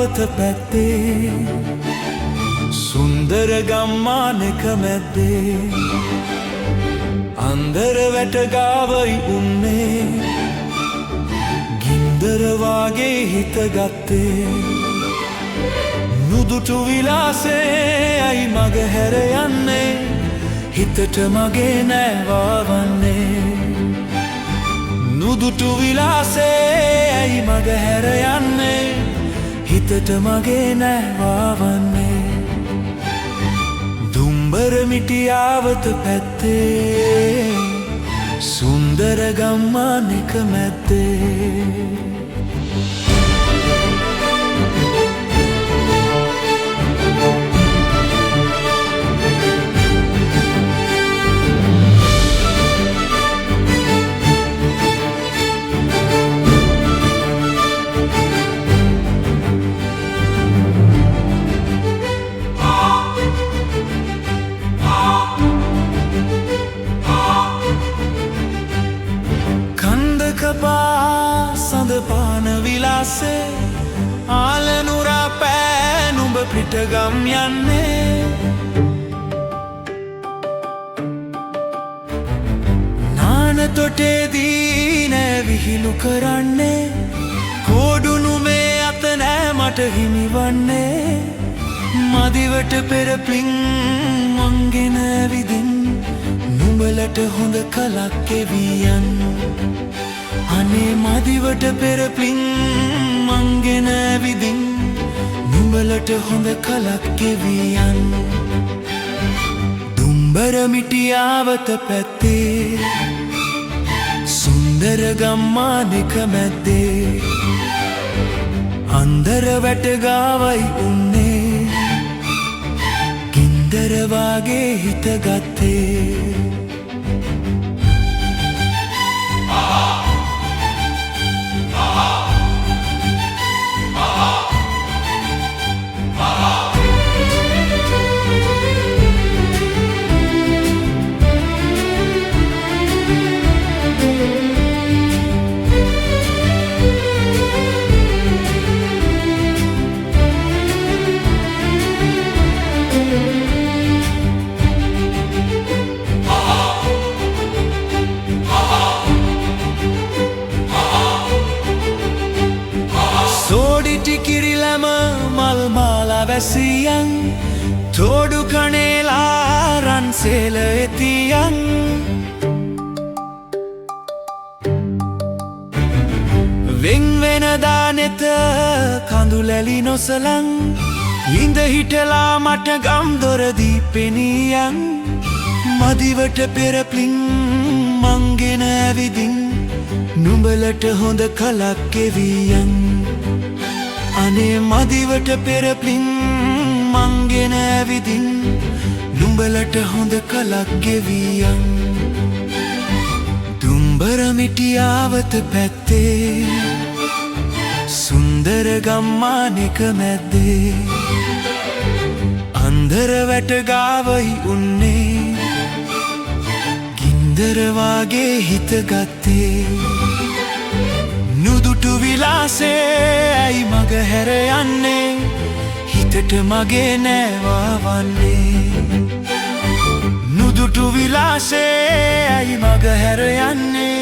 මිටියාවත පැත්තේ සුන්දර ගම්මානෙක මැද්දේ අන්දර වැට ගාවයි උන්නේ ගින්දර වාගේ හිත ගත්තේ නුදුටු විලාසේ ඇයි මග හැර යන්නේ හිතට මගේ නෑවාවන්නේ නුදුටු විලාසේ ඇයි මග හැර යන්නේ හිතට මගේ නෑවාවන්නේ දුම්බර මිටියාවත පැත්තේ සුන්දර ගම්මානෙක මැද්දේ සඳ පාන විලාසේ ආලනුරා පෑ නුඹ පිටගම් යන්නේ නාන තොටේදී නෑ විහිළු කරන්නේ කෝඩුණු මේ අත නෑ මට හිමිවන්නේ මදිවට පෙර පිං මංගෙන විදින් නුඹලට හොඳ කලක් කෙවියන් අනේ මදිවට පෙර පිං මංගෙන විදින් නුඹලට හොඳ කලක් කෙවියන් දුම්බර මිටියාවත පැත්තේ සුන්දර ගම්මානෙක මැද්දේ අන්දර වැට ගාවයි උන්නේ ගින්දර වාගේ හිත ගත්තේ කිරිලම මල් මාලා වැසියන් තෝඩු කණේලා රන්සේල එතියන් වෙන්වෙනදා නෙත කඳුලැලි නොසලන් ඉඳ හිටලා මට ගම් දොරදී පෙනියන් මදිවට පෙරපලින් මංගෙන ඇවිදින් නුඹලට හොඳ කලක් කෙවියන් අනේ මදිවට පෙරපලින් මංගෙන ඇවිදින් නුඹලට හොඳ කලක් ගෙවියන් දුම්බර මිටියාවත පැත්තේ සුන්දර ගම්මානෙක මැද්දේ අන්දර වැට ගාවයි උන්නේ ගින්දර වාගේ හිත ගත්තේ නුදුටු විලාසේ ඇයි මග හැර යන්නේ හිතට මගේ නෑවාවන්නේ නුදුටු විලාසේ ඇයි මග හැර යන්නේ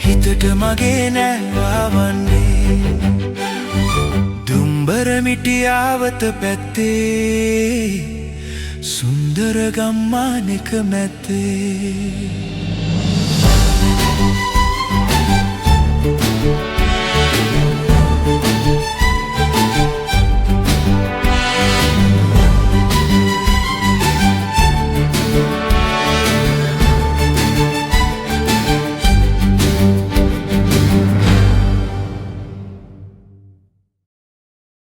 හිතට මගේ නෑවාවන්නේ දුම්බර මිටියාවත පැත්තේ සුන්දර ගම්මානෙක මැද්දේ